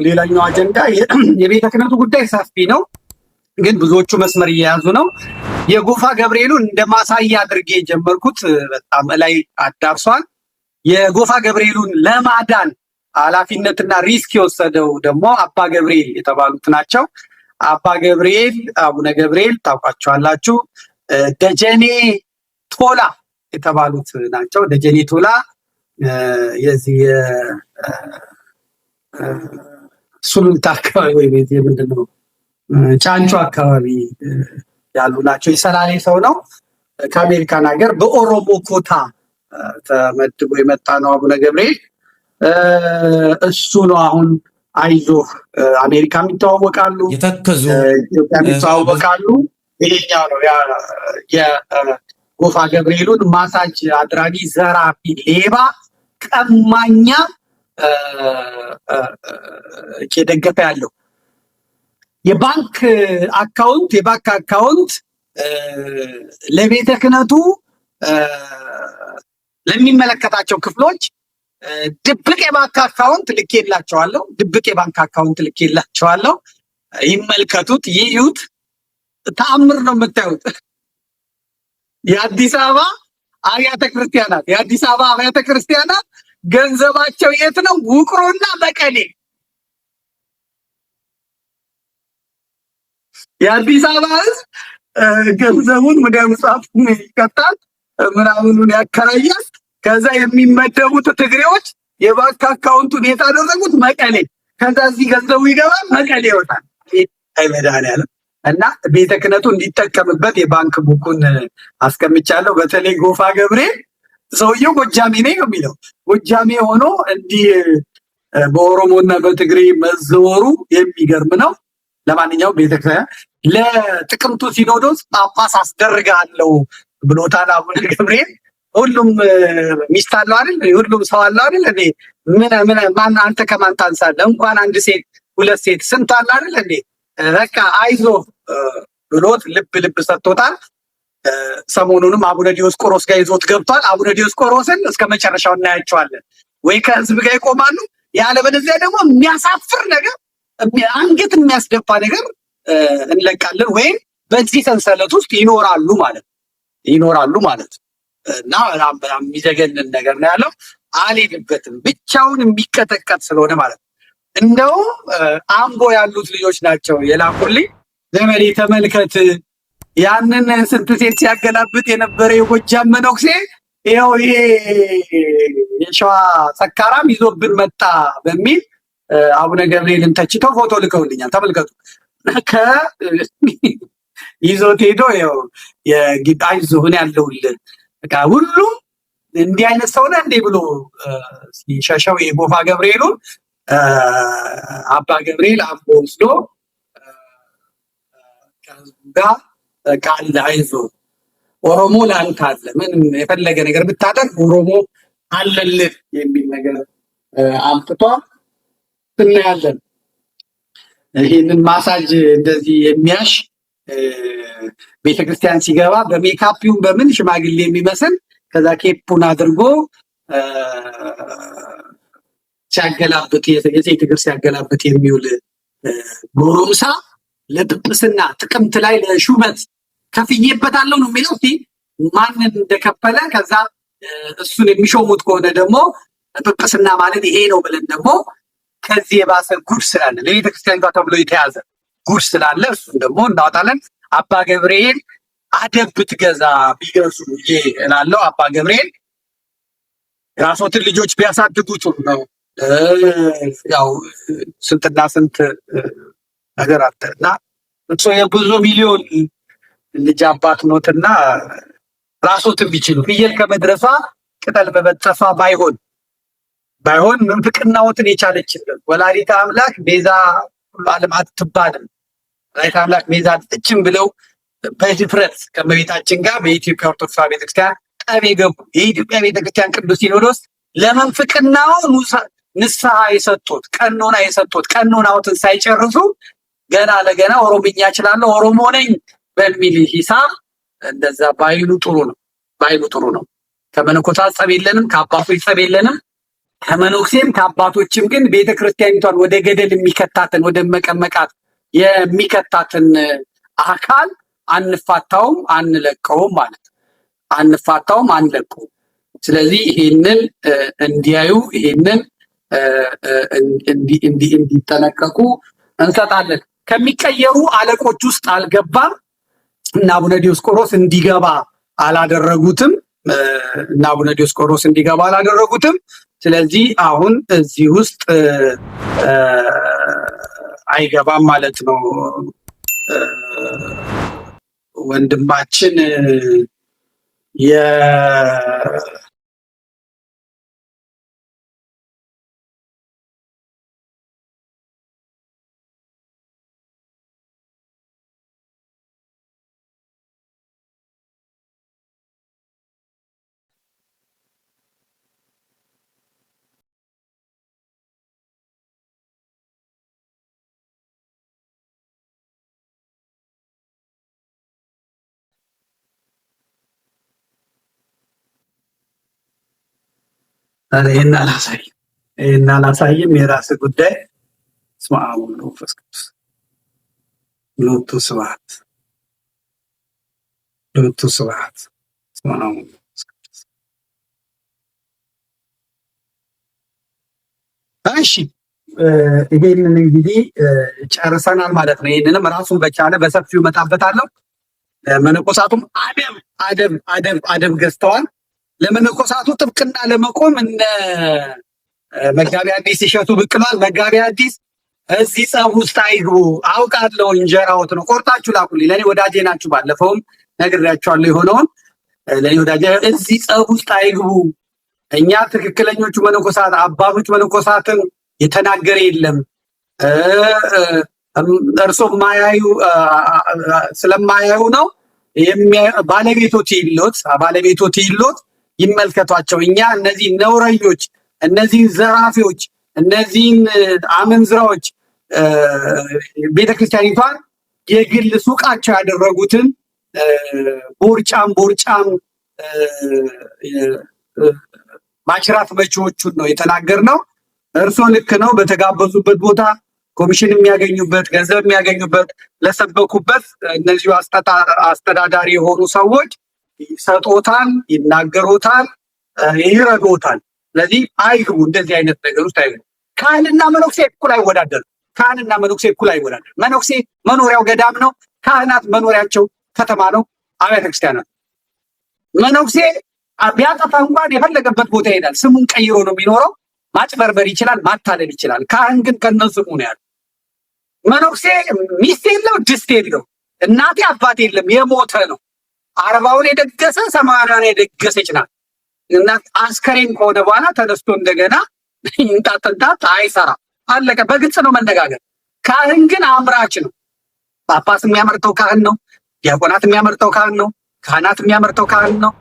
ሌላኛው አጀንዳ የቤተ ክህነቱ ጉዳይ ሰፊ ነው፣ ግን ብዙዎቹ መስመር እየያዙ ነው። የጎፋ ገብርኤሉን እንደ ማሳያ አድርጌ የጀመርኩት በጣም ላይ አዳርሷል። የጎፋ ገብርኤሉን ለማዳን ኃላፊነትና ሪስክ የወሰደው ደግሞ አባ ገብርኤል የተባሉት ናቸው። አባ ገብርኤል አቡነ ገብርኤል ታውቋቸዋላችሁ። ደጀኔ ቶላ የተባሉት ናቸው። ደጀኔ ቶላ የዚህ ሱሉልታ አካባቢ ወይ ምንድነው ጫንጮ አካባቢ ያሉ ናቸው። የሰላሌ ሰው ነው። ከአሜሪካን ሀገር በኦሮሞ ኮታ ተመድቦ የመጣ ነው አቡነ ገብርኤል። እሱ ነው አሁን አይዞህ አሜሪካም ይተዋወቃሉ፣ ኢትዮጵያም ይተዋወቃሉ። ይሄኛው ነው የጎፋ ገብርኤሉን ማሳጅ አድራጊ፣ ዘራፊ፣ ሌባ፣ ቀማኛ እየደገፈ ያለው የባንክ አካውንት ለቤተ ክህነቱ ለሚመለከታቸው ክፍሎች ድብቅ የባንክ አካውንት ልኬላቸዋለሁ። ይመልከቱት፣ ይዩት። ተአምር ነው የምታዩት። የአዲስ አበባ አብያተ ክርስቲያናት ገንዘባቸው የት ነው? ውቅሮና መቀሌ። የአዲስ አበባ ሕዝብ ገንዘቡን ወደ ምጽዋት ይከታል፣ ምናምኑን ያከራያል። ከዛ የሚመደቡት ትግሬዎች የባንክ አካውንቱን የታደረጉት መቀሌ። ከዛ እዚህ ገንዘቡ ይገባል፣ መቀሌ ይወጣል። አይ መድኃኒዓለም። እና ቤተ ክህነቱ እንዲጠቀምበት የባንክ ቡኩን አስቀምጫለሁ። በተለይ ጎፋ ገብርኤል ሰውየው ጎጃሜ ነኝ ነው የሚለው። ጎጃሜ ሆኖ እንዲህ በኦሮሞና በትግሬ መዘወሩ የሚገርም ነው። ለማንኛውም ቤተክርስቲያን ለጥቅምቱ ሲኖዶስ ጳጳስ አስደርጋለሁ ብሎታል አቡነ ገብርኤል። ሁሉም ሚስት አለው አይደል? ሁሉም ሰው አለው አይደል? እንዴ ማን አንተ ከማን ታንሳለህ? እንኳን አንድ ሴት ሁለት ሴት ስንት አለ አይደል እንዴ? በቃ አይዞ ብሎት ልብ ሰጥቶታል። ሰሞኑንም አቡነ ዲዮስቆሮስ ጋር ይዞት ገብቷል። አቡነ ዲዮስቆሮስን እስከ መጨረሻው እናያቸዋለን። ወይ ከህዝብ ጋር ይቆማሉ፣ ያለበለዚያ ደግሞ የሚያሳፍር ነገር፣ አንገት የሚያስደፋ ነገር እንለቃለን፣ ወይም በዚህ ሰንሰለት ውስጥ ይኖራሉ ማለት እና በጣም የሚዘገንን ነገር ነው ያለው። አልሄድበትም፣ ብቻውን የሚቀጠቀጥ ስለሆነ ማለት ነው። እንደውም አምቦ ያሉት ልጆች ናቸው የላኩልኝ። ዘመዴ ተመልከት፣ ያንን ስንት ሴት ሲያገላብጥ የነበረ የጎጃም መነኩሴ ይኸው ይሄ የሸዋ ሰካራም ይዞብን መጣ በሚል አቡነ ገብርኤልን ተችተው ፎቶ ልከውልኛል። ተመልከቱ። ይዞት ሄዶ ይኸው አይዞህ ያለውልን በቃ ሁሉም እንዲህ አይነት ሰው ነህ እንዴ ብሎ ሲሸሸው የጎፋ ገብርኤሉን አባ ገብርኤል አምቦ ወስዶ ከህዝቡ ጋር ቃል አይዞህ ኦሮሞ ላንተ አለ፣ ምንም የፈለገ ነገር ብታደርግ ኦሮሞ አለልህ የሚል ነገር አምጥቷ እናያለን። ይህንን ማሳጅ እንደዚህ የሚያሽ ቤተክርስቲያን ሲገባ በሜካፕዩን በምን ሽማግሌ የሚመስል ከዛ ኬፑን አድርጎ ሲያገላብጥ የሴት እግር ሲያገላብጥ የሚውል ጎረምሳ ለጵጵስና ጥቅምት ላይ ለሹመት ከፍዬበታለሁ ነው የሚለው። እስኪ ማንን እንደከፈለ ከዛ እሱን የሚሾሙት ከሆነ ደግሞ ጵጵስና ማለት ይሄ ነው ብለን ደግሞ ከዚህ የባሰ ጉድ ስላለ ለቤተክርስቲያን ጋር ተብሎ የተያዘ ጉድ ስላለ እሱን ደግሞ እናወጣለን። አባ ገብርኤል አደብ ብትገዛ ቢገዙ እላለሁ። አባ ገብርኤል ራሶትን ልጆች ቢያሳድጉት ነው። ያው ስንትና ስንት ነገር አለ እና እሱ የብዙ ሚሊዮን ልጅ አባት ኖትና ራሶትን ቢችሉ ፍየል ከመድረሷ ቅጠል በመጠፋ ባይሆን ምንፍቅናዎትን የቻለችልን ወላዲተ አምላክ ቤዛ ሁሉ ዓለም አትባልም፣ ወላዲተ አምላክ ቤዛ አትችም ብለው በድፍረት ከመቤታችን ጋር በኢትዮጵያ ኦርቶዶክስ ቤተክርስቲያን ጠብ የገቡ የኢትዮጵያ ቤተክርስቲያን ቅዱስ ሲኖዶስ ለመንፍቅናው ንስሐ የሰጡት ቀኖናዎትን ሳይጨርሱ ገና ለገና ኦሮምኛ እችላለሁ ኦሮሞ ነኝ በሚል ሂሳብ እንደዛ ባይሉ ጥሩ ነው። ከመነኮሳት ጸብ የለንም፣ ከአባቶች ጸብ የለንም። ከመነኩሴም ከአባቶችም ግን ቤተክርስቲያኒቷን ወደ ገደል የሚከታትን ወደ መቀመቃት የሚከታትን አካል አንፋታውም፣ አንለቀውም ማለት ነው። አንፋታውም፣ አንለቀውም። ስለዚህ ይሄንን እንዲያዩ ይሄንን እንዲጠነቀቁ እንሰጣለን። ከሚቀየሩ አለቆች ውስጥ አልገባም እና አቡነ ዲዮስቆሮስ እንዲገባ አላደረጉትም እና አቡነ ዲዮስቆሮስ እንዲገባ አላደረጉትም። ስለዚህ አሁን እዚህ ውስጥ አይገባም ማለት ነው። ወንድማችን ይህን አላሳይም፣ የራስ ጉዳይ። በስመ አብ ወወልድ ወመንፈስ ቅዱስ ሎቱ ስብሐት ሎቱ ስብሐት። በስመ አብ ወወልድ ወመንፈስ ቅዱስ። እሺ ይሄንን እንግዲህ ጨርሰናል ማለት ነው። ይሄንንም ራሱን በቻለ በሰፊው እመጣበታለሁ። መነኮሳቱም አደብ ገዝተዋል። ለመነኮሳቱ ጥብቅና ለመቆም እነ መጋቢ አዲስ እሸቱ ብቅሏል። መጋቢ አዲስ እዚህ ጸብ ውስጥ አይግቡ፣ አውቃለሁ እንጀራዎት ነው፣ ቆርጣችሁ ላኩልኝ፣ ለእኔ ወዳጄ ናችሁ፣ ባለፈውም ነግሬያችኋለሁ የሆነውን፣ ለእኔ ወዳጄ፣ እዚህ ጸብ ውስጥ አይግቡ። እኛ ትክክለኞቹ መነኮሳት አባቶች መነኮሳትን የተናገረ የለም። እርሶ ስለማያዩ ነው ባለቤቶት ይሎት ይመልከቷቸው። እኛ እነዚህ ነውረኞች፣ እነዚህን ዘራፊዎች፣ እነዚህን አመንዝራዎች ቤተክርስቲያኒቷን የግል ሱቃቸው ያደረጉትን ቦርጫም ማሽራት መቺዎቹን ነው የተናገርነው። እርሶ ልክ ነው። በተጋበዙበት ቦታ ኮሚሽን የሚያገኙበት ገንዘብ የሚያገኙበት ለሰበኩበት እነዚሁ አስተዳዳሪ የሆኑ ሰዎች ይሰጦታል፣ ይናገሮታል፣ ይረዶታል። ስለዚህ አይግቡ፣ እንደዚህ አይነት ነገር ውስጥ አይግቡ። ካህንና መነኩሴ እኩል አይወዳደር። መነኩሴ መኖሪያው ገዳም ነው። ካህናት መኖሪያቸው ከተማ ነው፣ አብያተ ክርስቲያናት። መነኩሴ ቢያጠፋ እንኳን የፈለገበት ቦታ ይሄዳል። ስሙን ቀይሮ ነው የሚኖረው። ማጭበርበር ይችላል፣ ማታለል ይችላል። ካህን ግን ከነስሙ ነው ያለው። መነኩሴ ሚስት የለው፣ ድስት የለው፣ እናቴ አባቴ የለም፣ የሞተ ነው። አርባውን የደገሰ ሰማንያን የደገሰች ናት። እና አስከሬን ከሆነ በኋላ ተነስቶ እንደገና እንጣጥንጣት አይሰራ። አለቀ። በግልጽ ነው መነጋገር። ካህን ግን አምራች ነው። ጳጳስ የሚያመርተው ካህን ነው። ዲያቆናት የሚያመርተው ካህን ነው። ካህናት የሚያመርተው ካህን ነው።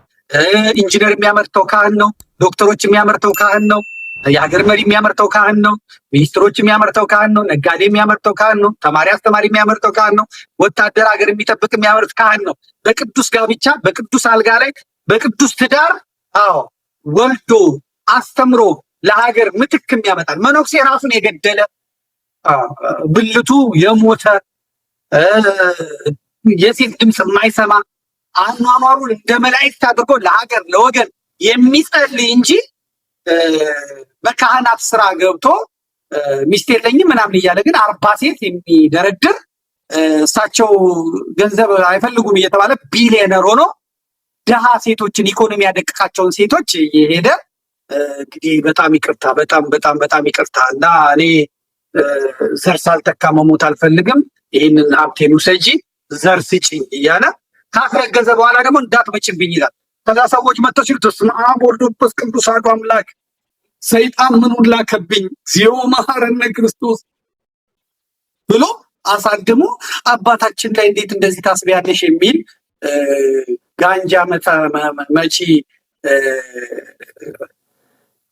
ኢንጂነር የሚያመርተው ካህን ነው። ዶክተሮች የሚያመርተው ካህን ነው። የሀገር መሪ የሚያመርተው ካህን ነው። ሚኒስትሮች የሚያመርተው ካህን ነው። ነጋዴ የሚያመርተው ካህን ነው። ተማሪ አስተማሪ የሚያመርተው ካህን ነው። ወታደር ሀገር የሚጠብቅ የሚያመርት ካህን ነው። በቅዱስ ጋብቻ፣ በቅዱስ አልጋ ላይ፣ በቅዱስ ትዳር ወልዶ አስተምሮ ለሀገር ምትክ የሚያመጣል። መነኩሴ ራሱን የገደለ ብልቱ የሞተ የሴት ድምፅ የማይሰማ አኗኗሩን እንደ መላእክት አድርጎ ለሀገር ለወገን የሚጸልይ እንጂ በካህናት ስራ ገብቶ ሚስት የለኝም ምናምን እያለ ግን 40 ሴት የሚደረድር እሳቸው ገንዘብ አይፈልጉም እየተባለ ቢሊየነር ሆኖ ደሃ ሴቶችን ኢኮኖሚ ያደቅቃቸውን ሴቶች የሄደ እንግዲህ በጣም ይቅርታ እና እኔ ዘር ሳልተካ መሞት አልፈልግም፣ ይህንን ሀብቴን ውሰጂ ዘር ስጪኝ እያለ ካስረገዘ በኋላ ደግሞ እንዳትመጭብኝ ይላል። ከዛ ሰዎች መጥተው ሲሉ በስመ አብ ወወልድ ወመንፈስ ቅዱስ አሐዱ አምላክ፣ ሰይጣን ምኑን ላከብኝ፣ እግዚኦ መሐረነ ክርስቶስ ብሎ አሳድሞ አባታችን ላይ እንዴት እንደዚህ ታስቢያለሽ የሚል ጋንጃ መቺ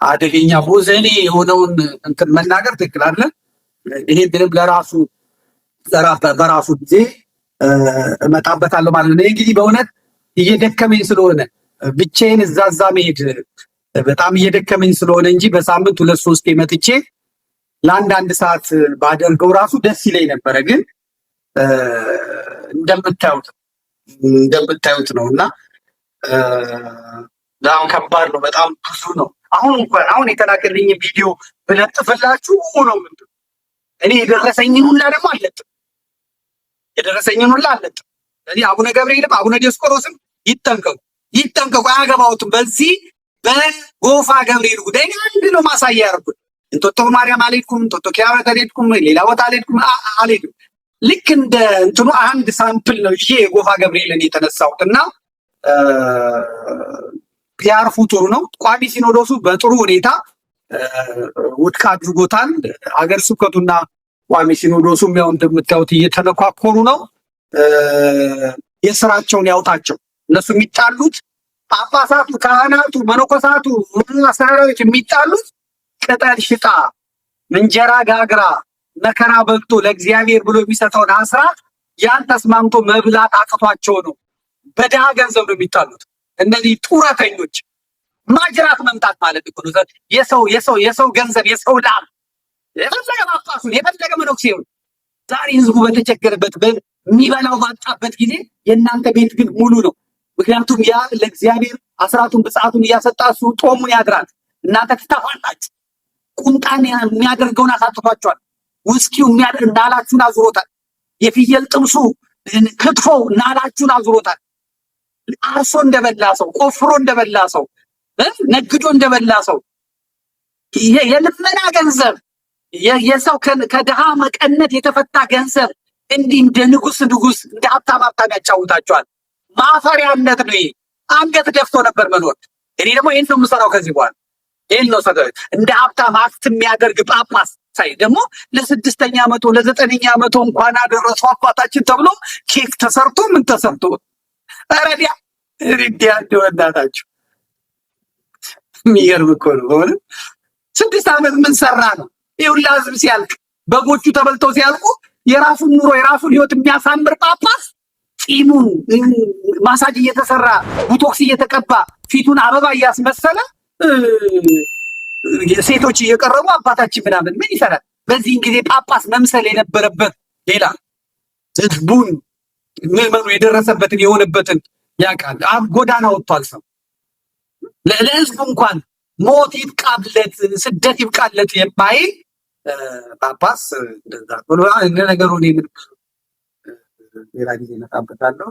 አደገኛ ቦዘኔ የሆነውን እንትን መናገር ትክክል አለ። ይሄን ድንም በራሱ ጊዜ እመጣበታለሁ ማለት ነው። እንግዲህ በእውነት እየደከመኝ ስለሆነ ብቻዬን እዛዛ መሄድ በጣም እየደከመኝ ስለሆነ እንጂ በሳምንት 2-3 መጥቼ ለአንድ ሰዓት ባደርገው ራሱ ደስ ይለኝ ነበረ። ግን እንደምታዩት ነው እና በጣም ከባድ ነው። በጣም ብዙ ነው። አሁን የተላከልኝ ቪዲዮ ብለጥፍላችሁ ነው ምንድን እኔ የደረሰኝን ሁላ ደግሞ አለጥም። ስለዚህ አቡነ ገብርኤልም አቡነ ዲዮስቆሮስም ይጠንቀቁ፣ አያገባውትም። በዚህ በጎፋ ገብርኤል ጉዳይ አንድ ነው ማሳያ ያደርጉት። እንጦጦ ማርያም አልሄድኩም፣ እንጦጦ ኪዳነ አልሄድኩም፣ ሌላ ቦታ አልሄድኩም። ልክ እንደ እንትኑ አንድ ሳምፕል ነው ይሄ የጎፋ ገብርኤልን የተነሳሁት እና ቢያርፉ ጥሩ ነው። ቋሚ ሲኖዶሱ በጥሩ ሁኔታ ውድቅ አድርጎታል። ሀገረ ስብከቱና ቋሚ ሲኖዶሱም ያው እንደምታዩት እየተነኳኮሩ ነው። የስራቸውን ያውጣቸው። እነሱ የሚጣሉት ጳጳሳቱ፣ ካህናቱ፣ መነኮሳቱ፣ አስተዳዳሪዎች የሚጣሉት ቅጠል ሽጣ እንጀራ ጋግራ መከራ በልቶ ለእግዚአብሔር ብሎ የሚሰጠውን አስራት ያን ተስማምቶ መብላት አቅቷቸው ነው። በድሃ ገንዘብ ነው የሚጣሉት። እነዚህ ጡረተኞች ማጅራት መምጣት ማለት እኮ ነው። የሰው ገንዘብ የሰው ላም የፈለገ ጳጳሱን የፈለገ መነኩሴውን ዛሬ ህዝቡ በተቸገረበት የሚበላው ባጣበት ጊዜ የእናንተ ቤት ግን ሙሉ ነው። ምክንያቱም ያ ለእግዚአብሔር አስራቱን ብጽዓቱን እያሰጣ እሱ ጦሙን ያድራል። እናንተ ትተፋላችሁ። ቁምጣን የሚያደርገውን አሳጥቷቸዋል። ውስኪው ናላችሁን አዙሮታል። የፍየል ጥብሱ ክትፎው ናላችሁን አዙሮታል። አርሶ እንደበላ ሰው፣ ቆፍሮ እንደበላ ሰው፣ ነግዶ እንደበላ ሰው የልመና ገንዘብ የሰው ከድሃ መቀነት የተፈታ ገንዘብ እንዲህ እንደ ንጉስ እንደ ሀብታም ያጫውታቸዋል። ማፈሪያነት ነው። አንገት ደፍቶ ነበር መኖር። እኔ ደግሞ ይህን ነው የምሰራው ከዚህ በኋላ ይህን ነው እንደ ሀብታም አክት የሚያደርግ ጳጳስ ሳይ ደግሞ ለ6ኛ መቶ ለ9ኛ መቶ እንኳን አደረሱ አባታችን ተብሎ ኬክ ተሰርቶ ምን ተሰርቶ ረዲያ እንደወዳታችሁ የሚገርም እኮ ነው። በሆነ 6 ዓመት ምን ሰራ ነው ይሁላ ህዝብ ሲያልቅ በጎቹ ተበልተው ሲያልቁ የራሱን ኑሮ የራሱን ህይወት የሚያሳምር ጳጳስ ጺሙን ማሳጅ እየተሰራ ቡቶክስ እየተቀባ ፊቱን አበባ እያስመሰለ ሴቶች እየቀረቡ አባታችን ምናምን ምን ይሰራል? በዚህን ጊዜ ጳጳስ መምሰል የነበረበት ሌላ ህዝቡን ምዕመኑ የደረሰበትን የሆነበትን ያውቃል። ጎዳና ወጥቷል። ሰው ለህዝቡ እንኳን ሞት ይብቃለት ስደት ይብቃለት የማይል ጳጳስ እንደዛ ብሎ ነገሩ ነው። ምን ሌላ ጊዜ መጣበታለሁ።